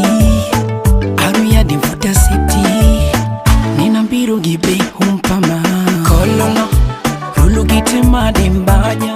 Aru ya dimfuta seti Nina mbiru gibe humpama Kololo Rulu gite madimbaja